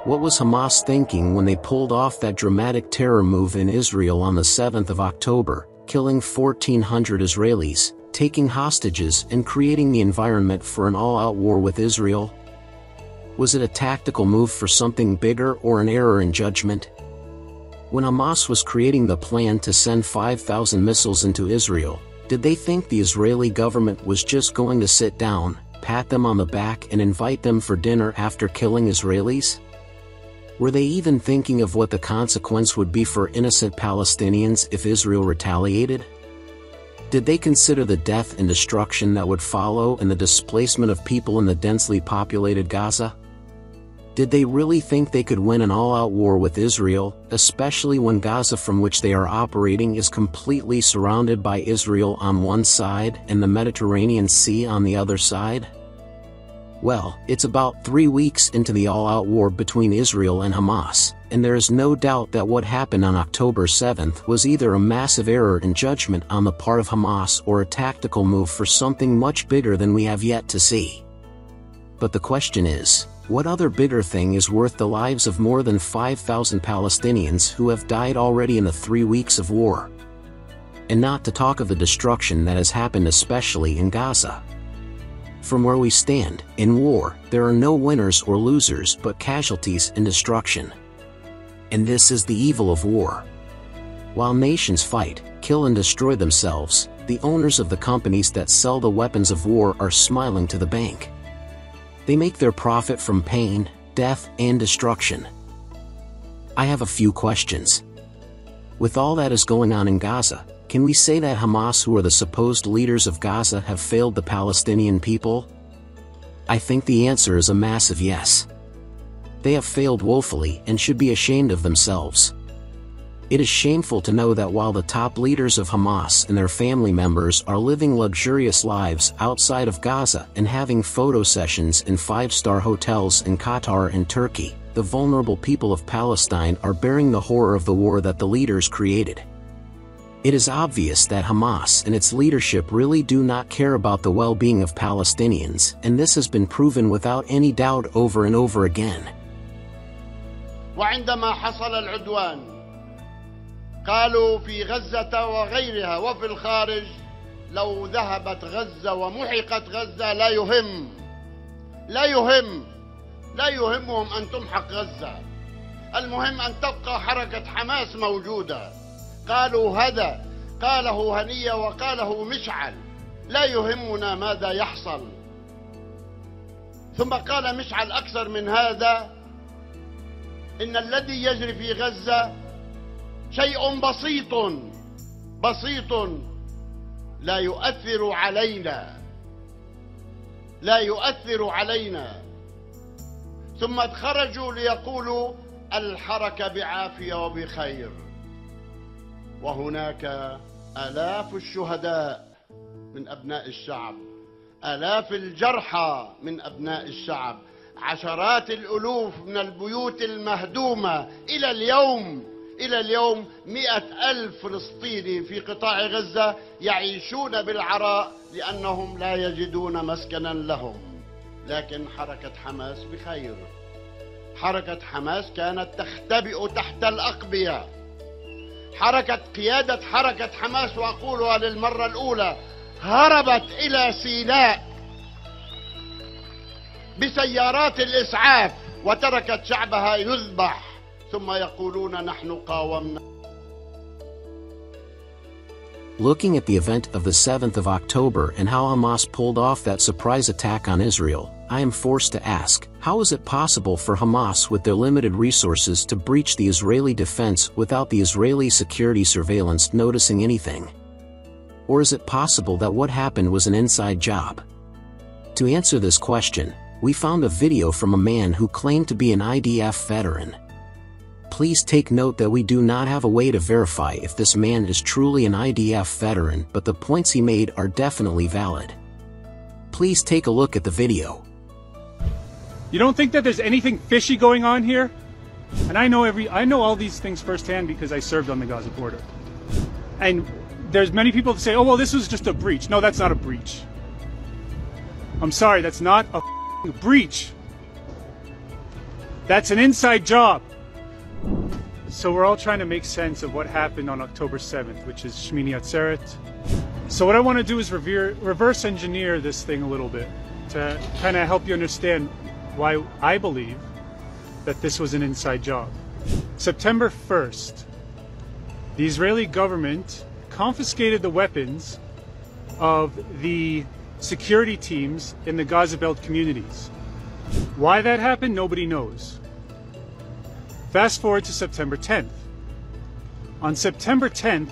What was Hamas thinking when they pulled off that dramatic terror move in Israel on the 7th of October, killing 1,400 Israelis, taking hostages and creating the environment for an all-out war with Israel? Was it a tactical move for something bigger or an error in judgment? When Hamas was creating the plan to send 5,000 missiles into Israel, did they think the Israeli government was just going to sit down, pat them on the back and invite them for dinner after killing Israelis? Were they even thinking of what the consequence would be for innocent Palestinians if Israel retaliated? Did they consider the death and destruction that would follow and the displacement of people in the densely populated Gaza? Did they really think they could win an all-out war with Israel, especially when Gaza from which they are operating is completely surrounded by Israel on one side and the Mediterranean Sea on the other side? Well, it's about 3 weeks into the all-out war between Israel and Hamas, and there is no doubt that what happened on October 7th was either a massive error in judgment on the part of Hamas or a tactical move for something much bigger than we have yet to see. But the question is, what other bigger thing is worth the lives of more than 5,000 Palestinians who have died already in the 3 weeks of war? And not to talk of the destruction that has happened especially in Gaza. From where we stand, in war, there are no winners or losers but casualties and destruction. And this is the evil of war. While nations fight, kill and destroy themselves, the owners of the companies that sell the weapons of war are smiling to the bank. They make their profit from pain, death, and destruction. I have a few questions. With all that is going on in Gaza, can we say that Hamas, who are the supposed leaders of Gaza, have failed the Palestinian people? I think the answer is a massive yes. They have failed woefully and should be ashamed of themselves. It is shameful to know that while the top leaders of Hamas and their family members are living luxurious lives outside of Gaza and having photo sessions in 5-star hotels in Qatar and Turkey, the vulnerable people of Palestine are bearing the horror of the war that the leaders created. It is obvious that Hamas and its leadership really do not care about the well-being of Palestinians, and this has been proven without any doubt over and over again. وعندما حصل العدوان قالوا في غزة وغيرها وفي الخارج لو ذهبت غزة ومحقت غزة لا يهمهم أن تمحق غزة، المهم أن تبقى حركة حماس موجودة. قالوا هذا، قاله هنية وقاله مشعل، لا يهمنا ماذا يحصل. ثم قال مشعل أكثر من هذا، إن الذي يجري في غزة شيء بسيط لا يؤثر علينا. ثم خرجوا ليقولوا الحركة بعافية وبخير، وهناك آلاف الشهداء من أبناء الشعب، آلاف الجرحى من أبناء الشعب، عشرات الألوف من البيوت المهدومة. إلى اليوم 100,000 فلسطيني في قطاع غزة يعيشون بالعراء لأنهم لا يجدون مسكنا لهم. لكن حركة حماس بخير. حركة حماس كانت تختبئ تحت الأقبية. قيادة حركة حماس، وأقولها للمرة الأولى، هربت إلى سيناء بسيارات الإسعاف وتركت شعبها يذبح، ثم يقولون نحن قاومنا. Looking at the event of the 7th of October and how Hamas pulled off that surprise attack on Israel, I am forced to ask, how is it possible for Hamas with their limited resources to breach the Israeli defense without the Israeli security surveillance noticing anything? Or is it possible that what happened was an inside job? To answer this question, we found a video from a man who claimed to be an IDF veteran. Please take note that we do not have a way to verify if this man is truly an IDF veteran, but the points he made are definitely valid. Please take a look at the video. You don't think that there's anything fishy going on here? And I know all these things firsthand because I served on the Gaza border. And there's many people that say, oh, well, this was just a breach. No, that's not a breach. I'm sorry, that's not a breach. That's an inside job. So we're all trying to make sense of what happened on October 7th, which is Shmini Atzeret. So what I want to do is reverse engineer this thing a little bit to kind of help you understand why I believe that this was an inside job. September 1st, the Israeli government confiscated the weapons of the security teams in the Gaza Belt communities. Why that happened, nobody knows. Fast forward to September 10th. On September 10th,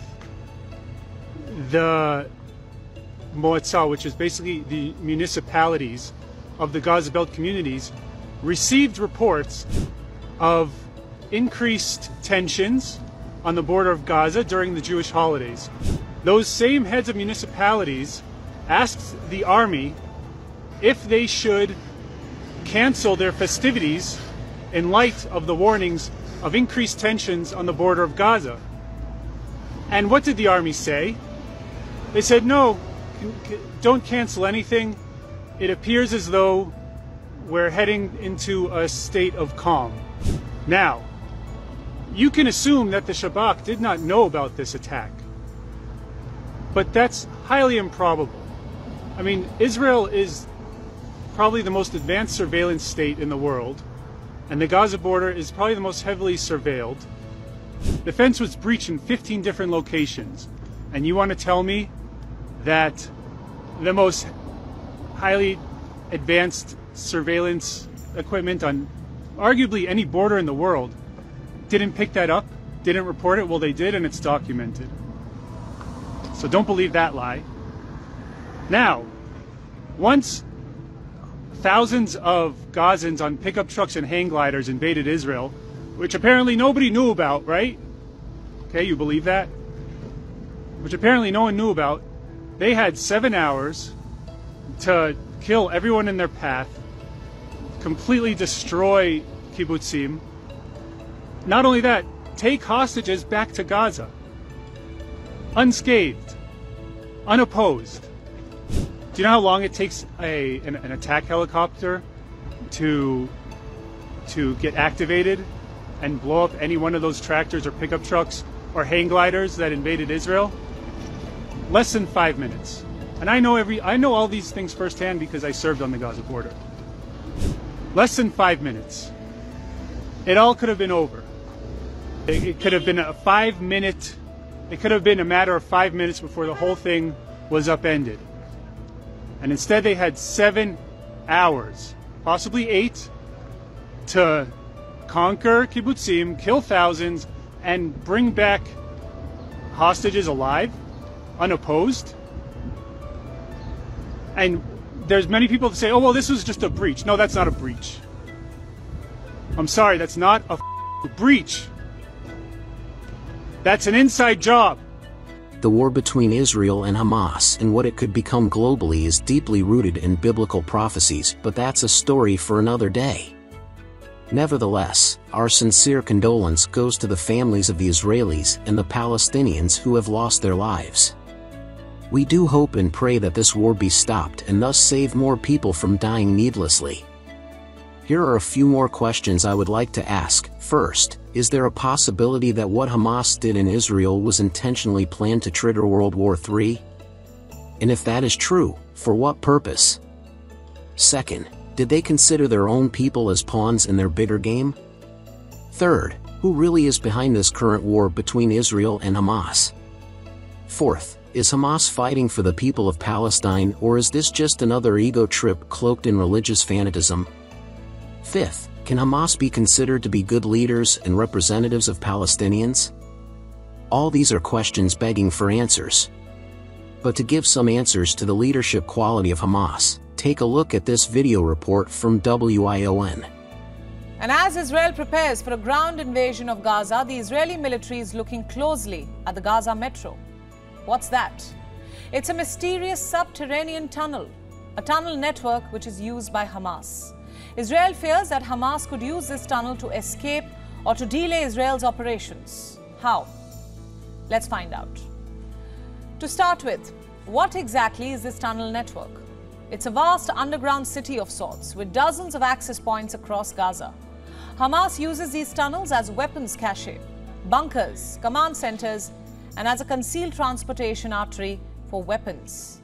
the Moatzah, which is basically the municipalities of the Gaza Belt communities, received reports of increased tensions on the border of Gaza during the Jewish holidays. Those same heads of municipalities asked the army if they should cancel their festivities in light of the warnings of increased tensions on the border of Gaza. And what did the army say? They said, no, don't cancel anything. It appears as though we're heading into a state of calm. Now, you can assume that the Shabak did not know about this attack, but that's highly improbable. I mean, Israel is probably the most advanced surveillance state in the world, and the Gaza border is probably the most heavily surveilled. The fence was breached in 15 different locations, and you want to tell me that the most highly advanced surveillance equipment on arguably any border in the world didn't pick that up, didn't report it? Well, they did, and it's documented. So don't believe that lie. Now, once thousands of Gazans on pickup trucks and hang gliders invaded Israel, which apparently nobody knew about, right? Okay, you believe that? Which apparently no one knew about. They had 7 hours to kill everyone in their path, completely destroy kibbutzim. Not only that, take hostages back to Gaza, unscathed, unopposed. Do you know how long it takes an attack helicopter to get activated and blow up any one of those tractors or pickup trucks or hang gliders that invaded Israel? Less than 5 minutes. And I know all these things firsthand because I served on the Gaza border. Less than 5 minutes. It all could have been over. It could have been a 5 minute, it could have been a matter of 5 minutes before the whole thing was upended. And instead they had 7 hours, possibly 8, to conquer kibbutzim, kill thousands, and bring back hostages alive, unopposed. And there's many people that say, oh, well, this was just a breach. No, that's not a breach. I'm sorry, that's not a breach. That's an inside job. The war between Israel and Hamas and what it could become globally is deeply rooted in biblical prophecies, but that's a story for another day. Nevertheless, our sincere condolence goes to the families of the Israelis and the Palestinians who have lost their lives. We do hope and pray that this war be stopped and thus save more people from dying needlessly. Here are a few more questions I would like to ask. First, is there a possibility that what Hamas did in Israel was intentionally planned to trigger World War III? And if that is true, for what purpose? Second, did they consider their own people as pawns in their bigger game? Third, who really is behind this current war between Israel and Hamas? Fourth, is Hamas fighting for the people of Palestine, or is this just another ego trip cloaked in religious fanatism? Fifth, can Hamas be considered to be good leaders and representatives of Palestinians? All these are questions begging for answers. But to give some answers to the leadership quality of Hamas, take a look at this video report from WION. And as Israel prepares for a ground invasion of Gaza, the Israeli military is looking closely at the Gaza metro. What's that? It's a mysterious subterranean tunnel, a tunnel network which is used by Hamas. Israel fears that Hamas could use this tunnel to escape or to delay Israel's operations. How? Let's find out. To start with, what exactly is this tunnel network? It's a vast underground city of sorts with dozens of access points across Gaza. Hamas uses these tunnels as weapons cache, bunkers, command centers, and as a concealed transportation artery for weapons.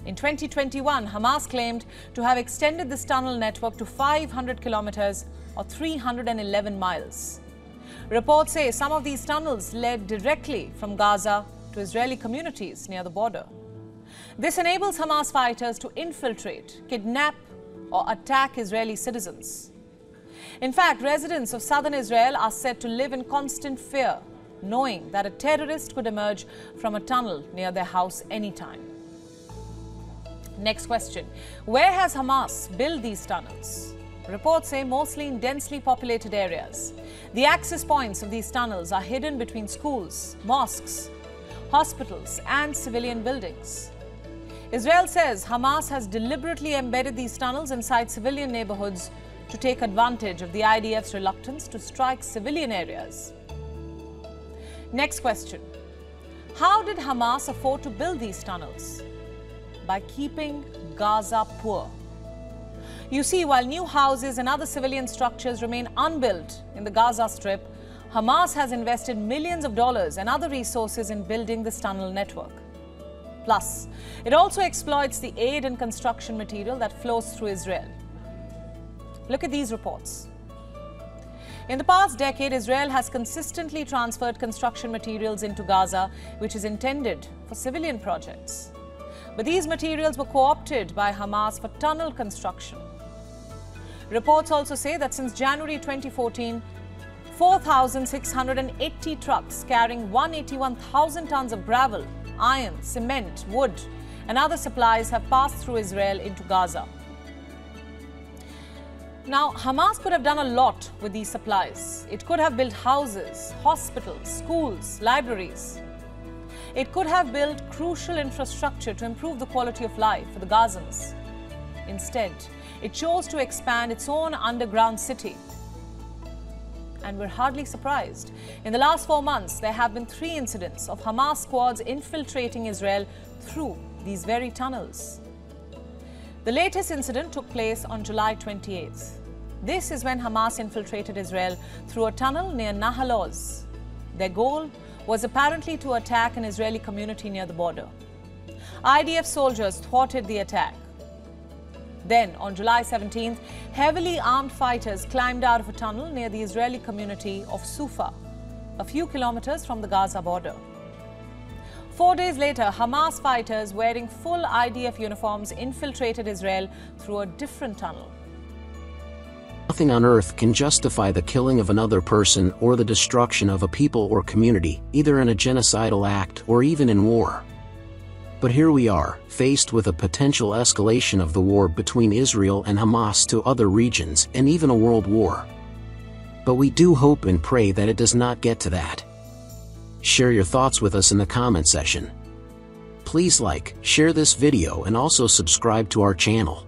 In 2021, Hamas claimed to have extended this tunnel network to 500 kilometers or 311 miles. Reports say some of these tunnels led directly from Gaza to Israeli communities near the border. This enables Hamas fighters to infiltrate, kidnap, or attack Israeli citizens. In fact, residents of southern Israel are said to live in constant fear, knowing that a terrorist could emerge from a tunnel near their house anytime. Next question. Where has Hamas built these tunnels? Reports say mostly in densely populated areas. The access points of these tunnels are hidden between schools, mosques, hospitals, and civilian buildings. Israel says Hamas has deliberately embedded these tunnels inside civilian neighborhoods to take advantage of the IDF's reluctance to strike civilian areas. Next question. How did Hamas afford to build these tunnels? By keeping Gaza poor. You see, while new houses and other civilian structures remain unbuilt in the Gaza Strip, Hamas has invested millions of dollars and other resources in building this tunnel network. Plus, it also exploits the aid and construction material that flows through Israel. Look at these reports. In the past decade, Israel has consistently transferred construction materials into Gaza, which is intended for civilian projects. But these materials were co-opted by Hamas for tunnel construction. Reports also say that since January 2014, 4,680 trucks carrying 181,000 tons of gravel, iron, cement, wood, and other supplies have passed through Israel into Gaza. Now, Hamas could have done a lot with these supplies. It could have built houses, hospitals, schools, libraries. It could have built crucial infrastructure to improve the quality of life for the Gazans. Instead, it chose to expand its own underground city. And we're hardly surprised. In the last 4 months, there have been 3 incidents of Hamas squads infiltrating Israel through these very tunnels. The latest incident took place on July 28th. This is when Hamas infiltrated Israel through a tunnel near Nahal Oz. Their goal was apparently to attack an Israeli community near the border. IDF soldiers thwarted the attack. Then, on July 17th, heavily armed fighters climbed out of a tunnel near the Israeli community of Sufa, a few kilometers from the Gaza border. 4 days later, Hamas fighters wearing full IDF uniforms infiltrated Israel through a different tunnel. Nothing on earth can justify the killing of another person or the destruction of a people or community, either in a genocidal act or even in war. But here we are, faced with a potential escalation of the war between Israel and Hamas to other regions and even a world war. But we do hope and pray that it does not get to that. Share your thoughts with us in the comment section. Please like, share this video and also subscribe to our channel.